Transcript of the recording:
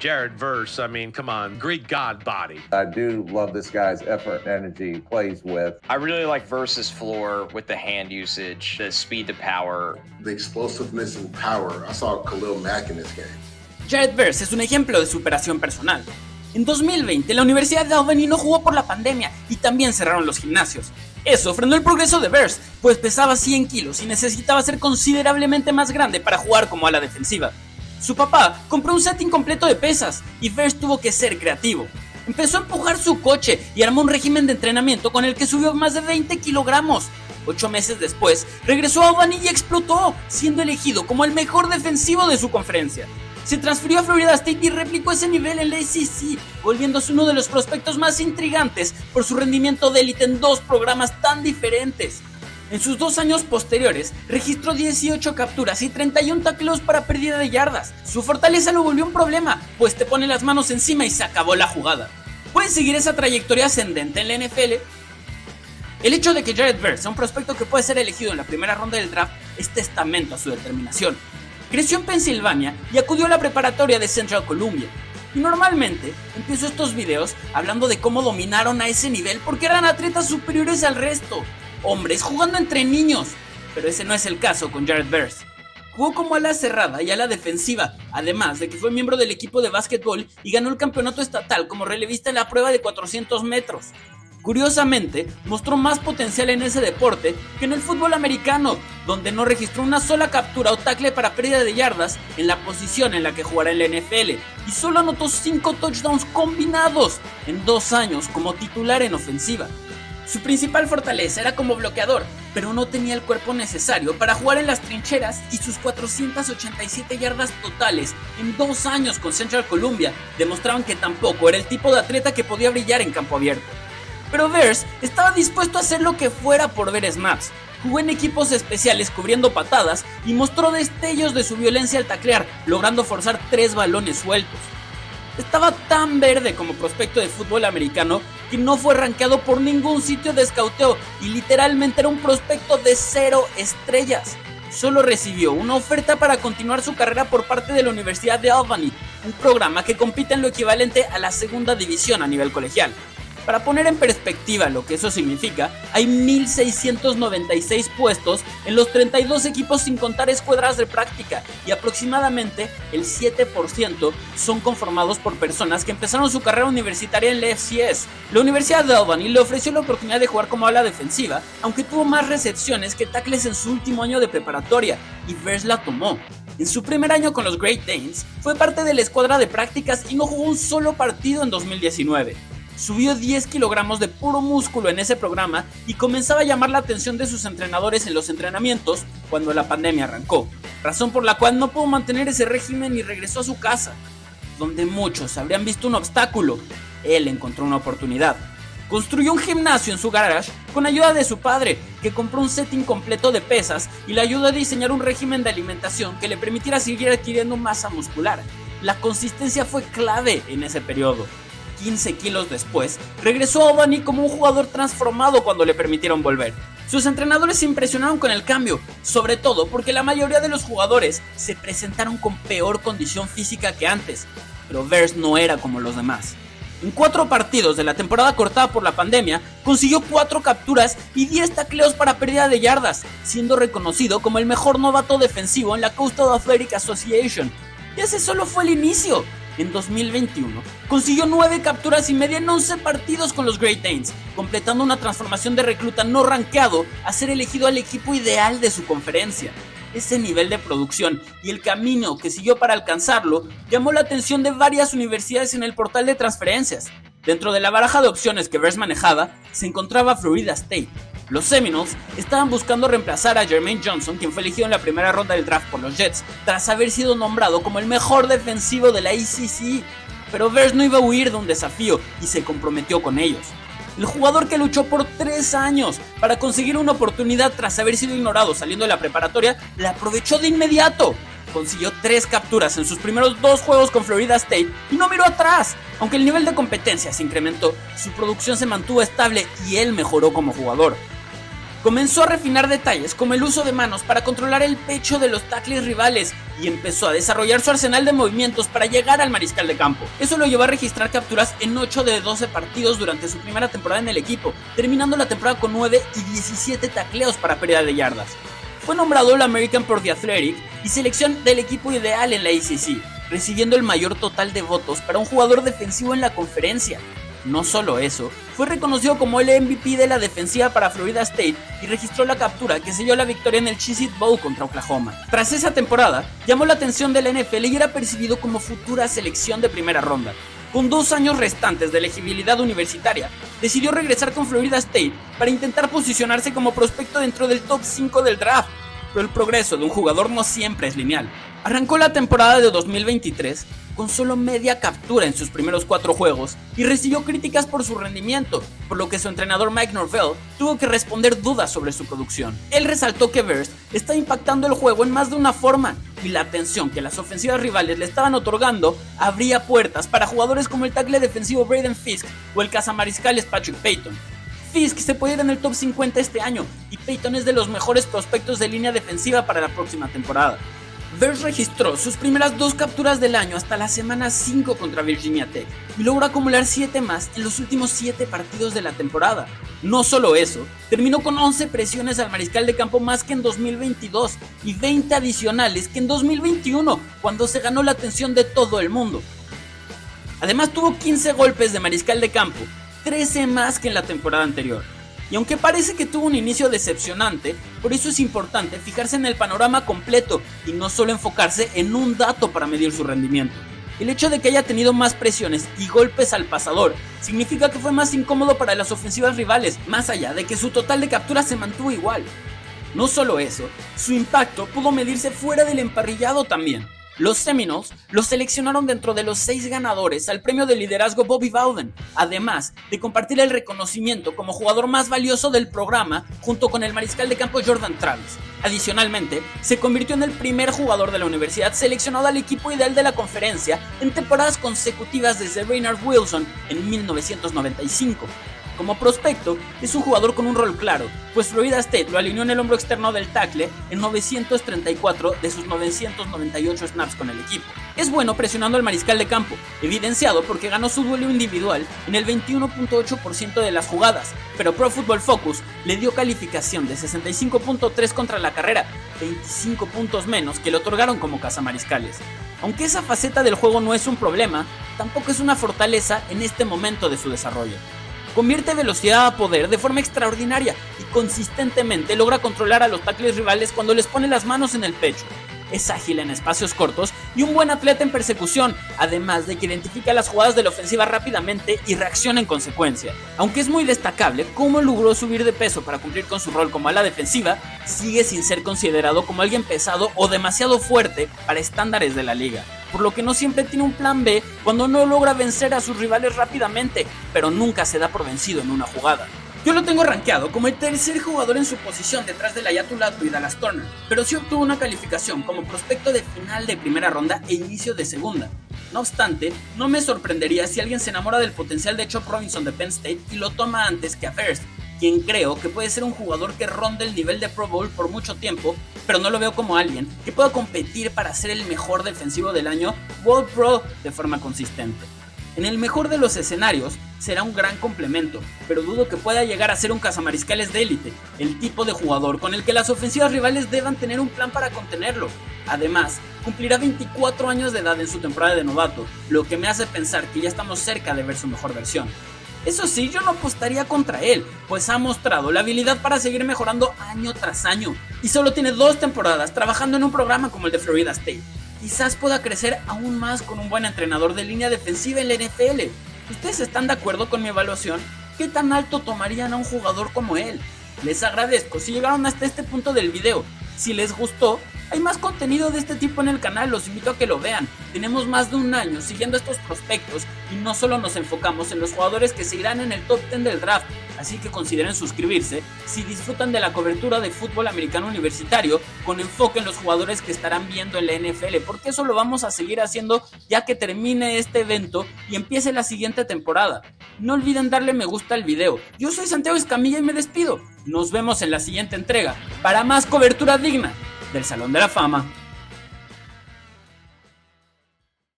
Jared Verse, I mean, come on, Greek god body. I do love this guy's effort and energy he plays with. I really like Verse's floor with the hand usage, the speed to power. The explosiveness and power. I saw Khalil Mack in this game. Jared Verse es un ejemplo de superación personal. En 2020, la Universidad de Albany no jugó por la pandemia y también cerraron los gimnasios. Eso frenó el progreso de Verse, pues pesaba 100 kilos y necesitaba ser considerablemente más grande para jugar como ala defensiva. Su papá compró un set incompleto de pesas y Verse tuvo que ser creativo. Empezó a empujar su coche y armó un régimen de entrenamiento con el que subió más de 20 kilogramos. 8 meses después, regresó a Albany y explotó, siendo elegido como el mejor defensivo de su conferencia. Se transfirió a Florida State y replicó ese nivel en la ACC, volviéndose uno de los prospectos más intrigantes por su rendimiento de élite en dos programas tan diferentes. En sus 2 años posteriores, registró 18 capturas y 31 tacleos para pérdida de yardas. Su fortaleza lo volvió un problema, pues te pone las manos encima y se acabó la jugada. ¿Puede seguir esa trayectoria ascendente en la NFL? El hecho de que Jared Verse sea un prospecto que puede ser elegido en la primera ronda del draft es testamento a su determinación. Creció en Pensilvania y acudió a la preparatoria de Central Columbia. Y normalmente empiezo estos videos hablando de cómo dominaron a ese nivel porque eran atletas superiores al resto. Hombres jugando entre niños, pero ese no es el caso con Jared Verse. Jugó como ala cerrada y ala defensiva, además de que fue miembro del equipo de básquetbol y ganó el campeonato estatal como relevista en la prueba de 400 metros. Curiosamente, mostró más potencial en ese deporte que en el fútbol americano, donde no registró una sola captura o tackle para pérdida de yardas en la posición en la que jugará en la NFL, y solo anotó 5 touchdowns combinados en 2 años como titular en ofensiva. Su principal fortaleza era como bloqueador, pero no tenía el cuerpo necesario para jugar en las trincheras y sus 487 yardas totales en 2 años con Central Columbia demostraban que tampoco era el tipo de atleta que podía brillar en campo abierto. Pero Verse estaba dispuesto a hacer lo que fuera por ver snaps. Jugó en equipos especiales cubriendo patadas y mostró destellos de su violencia al taclear, logrando forzar 3 balones sueltos. Estaba tan verde como prospecto de fútbol americano que no fue rankeado por ningún sitio de escauteo y literalmente era un prospecto de 0 estrellas. Solo recibió una oferta para continuar su carrera por parte de la Universidad de Albany, un programa que compite en lo equivalente a la segunda división a nivel colegial. Para poner en perspectiva lo que eso significa, hay 1,696 puestos en los 32 equipos sin contar escuadras de práctica y aproximadamente el 7% son conformados por personas que empezaron su carrera universitaria en la FCS. La Universidad de Albany le ofreció la oportunidad de jugar como ala defensiva, aunque tuvo más recepciones que tackles en su último año de preparatoria, y Verse la tomó. En su primer año con los Great Danes, fue parte de la escuadra de prácticas y no jugó un solo partido en 2019. Subió 10 kilogramos de puro músculo en ese programa y comenzaba a llamar la atención de sus entrenadores en los entrenamientos cuando la pandemia arrancó, razón por la cual no pudo mantener ese régimen y regresó a su casa, donde muchos habrían visto un obstáculo. Él encontró una oportunidad. Construyó un gimnasio en su garage con ayuda de su padre, que compró un set incompleto de pesas y le ayudó a diseñar un régimen de alimentación que le permitiera seguir adquiriendo masa muscular. La consistencia fue clave en ese periodo. 15 kilos después, regresó a Albany como un jugador transformado cuando le permitieron volver. Sus entrenadores se impresionaron con el cambio, sobre todo porque la mayoría de los jugadores se presentaron con peor condición física que antes, pero Verse no era como los demás. En 4 partidos de la temporada cortada por la pandemia, consiguió 4 capturas y 10 tacleos para pérdida de yardas, siendo reconocido como el mejor novato defensivo en la Coastal Athletic Association. Y ese solo fue el inicio. En 2021, consiguió 9 capturas y media en 11 partidos con los Great Danes, completando una transformación de recluta no rankeado a ser elegido al equipo ideal de su conferencia. Ese nivel de producción y el camino que siguió para alcanzarlo llamó la atención de varias universidades en el portal de transferencias. Dentro de la baraja de opciones que Verse manejaba, se encontraba Florida State. Los Seminoles estaban buscando reemplazar a Jermaine Johnson, quien fue elegido en la primera ronda del draft por los Jets, tras haber sido nombrado como el mejor defensivo de la ACC. Pero Verse no iba a huir de un desafío y se comprometió con ellos. El jugador que luchó por 3 años para conseguir una oportunidad tras haber sido ignorado saliendo de la preparatoria, la aprovechó de inmediato. Consiguió 3 capturas en sus primeros 2 juegos con Florida State y no miró atrás. Aunque el nivel de competencia se incrementó, su producción se mantuvo estable y él mejoró como jugador. Comenzó a refinar detalles como el uso de manos para controlar el pecho de los tackles rivales y empezó a desarrollar su arsenal de movimientos para llegar al mariscal de campo. Eso lo llevó a registrar capturas en 8 de 12 partidos durante su primera temporada en el equipo, terminando la temporada con 9 y 17 tacleos para pérdida de yardas. Fue nombrado el American por The Athletic y selección del equipo ideal en la ACC, recibiendo el mayor total de votos para un jugador defensivo en la conferencia. No solo eso, fue reconocido como el MVP de la defensiva para Florida State y registró la captura que selló la victoria en el Cheez-It Bowl contra Oklahoma. Tras esa temporada, llamó la atención de la NFL y era percibido como futura selección de primera ronda. Con 2 años restantes de elegibilidad universitaria, decidió regresar con Florida State para intentar posicionarse como prospecto dentro del top 5 del draft. Pero el progreso de un jugador no siempre es lineal. Arrancó la temporada de 2023 con solo media captura en sus primeros 4 juegos y recibió críticas por su rendimiento, por lo que su entrenador Mike Norvell tuvo que responder dudas sobre su producción. Él resaltó que Verse está impactando el juego en más de una forma y la atención que las ofensivas rivales le estaban otorgando abría puertas para jugadores como el tackle defensivo Braden Fisk o el cazamariscales Patrick Payton. Fisk se puede ir en el top 50 este año y Payton es de los mejores prospectos de línea defensiva para la próxima temporada. Verse registró sus primeras 2 capturas del año hasta la semana 5 contra Virginia Tech y logró acumular 7 más en los últimos 7 partidos de la temporada. No solo eso, terminó con 11 presiones al mariscal de campo más que en 2022 y 20 adicionales que en 2021, cuando se ganó la atención de todo el mundo. Además tuvo 15 golpes de mariscal de campo, 13 más que en la temporada anterior. Y aunque parece que tuvo un inicio decepcionante, por eso es importante fijarse en el panorama completo y no solo enfocarse en un dato para medir su rendimiento. El hecho de que haya tenido más presiones y golpes al pasador significa que fue más incómodo para las ofensivas rivales, más allá de que su total de capturas se mantuvo igual. No solo eso, su impacto pudo medirse fuera del emparrillado también. Los Seminoles los seleccionaron dentro de los 6 ganadores al premio de liderazgo Bobby Bowden, además de compartir el reconocimiento como jugador más valioso del programa junto con el mariscal de campo Jordan Travis. Adicionalmente, se convirtió en el primer jugador de la universidad seleccionado al equipo ideal de la conferencia en temporadas consecutivas desde Raynard Wilson en 1995. Como prospecto, es un jugador con un rol claro, pues Florida State lo alineó en el hombro externo del tackle en 934 de sus 998 snaps con el equipo. Es bueno presionando al mariscal de campo, evidenciado porque ganó su duelo individual en el 21.8% de las jugadas, pero Pro Football Focus le dio calificación de 65.3 contra la carrera, 25 puntos menos que le otorgaron como cazamariscales. Aunque esa faceta del juego no es un problema, tampoco es una fortaleza en este momento de su desarrollo. Convierte velocidad a poder de forma extraordinaria y consistentemente logra controlar a los tackles rivales cuando les pone las manos en el pecho. Es ágil en espacios cortos y un buen atleta en persecución, además de que identifica las jugadas de la ofensiva rápidamente y reacciona en consecuencia. Aunque es muy destacable cómo logró subir de peso para cumplir con su rol como ala defensiva, sigue sin ser considerado como alguien pesado o demasiado fuerte para estándares de la liga, por lo que no siempre tiene un plan B cuando no logra vencer a sus rivales rápidamente, pero nunca se da por vencido en una jugada. Yo lo tengo rankeado como el tercer jugador en su posición detrás de Laiatu Latu y Dallas Turner, pero sí obtuvo una calificación como prospecto de final de primera ronda e inicio de segunda. No obstante, no me sorprendería si alguien se enamora del potencial de Chop Robinson de Penn State y lo toma antes que a Verse, quien creo que puede ser un jugador que ronde el nivel de Pro Bowl por mucho tiempo, pero no lo veo como alguien que pueda competir para ser el mejor defensivo del año o All Pro de forma consistente. En el mejor de los escenarios, será un gran complemento, pero dudo que pueda llegar a ser un cazamariscales de élite, el tipo de jugador con el que las ofensivas rivales deban tener un plan para contenerlo. Además, cumplirá 24 años de edad en su temporada de novato, lo que me hace pensar que ya estamos cerca de ver su mejor versión. Eso sí, yo no apostaría contra él, pues ha mostrado la habilidad para seguir mejorando año tras año, y solo tiene 2 temporadas trabajando en un programa como el de Florida State. Quizás pueda crecer aún más con un buen entrenador de línea defensiva en la NFL. ¿Ustedes están de acuerdo con mi evaluación? ¿Qué tan alto tomarían a un jugador como él? Les agradezco si llegaron hasta este punto del video. Si les gustó, hay más contenido de este tipo en el canal, los invito a que lo vean. Tenemos más de un año siguiendo estos prospectos y no solo nos enfocamos en los jugadores que se irán en el top 10 del draft. así que consideren suscribirse si disfrutan de la cobertura de fútbol americano universitario con enfoque en los jugadores que estarán viendo en la NFL, porque eso lo vamos a seguir haciendo ya que termine este evento y empiece la siguiente temporada. No olviden darle me gusta al video. Yo soy Santiago Escamilla y me despido. Nos vemos en la siguiente entrega para más cobertura digna del Salón de la Fama.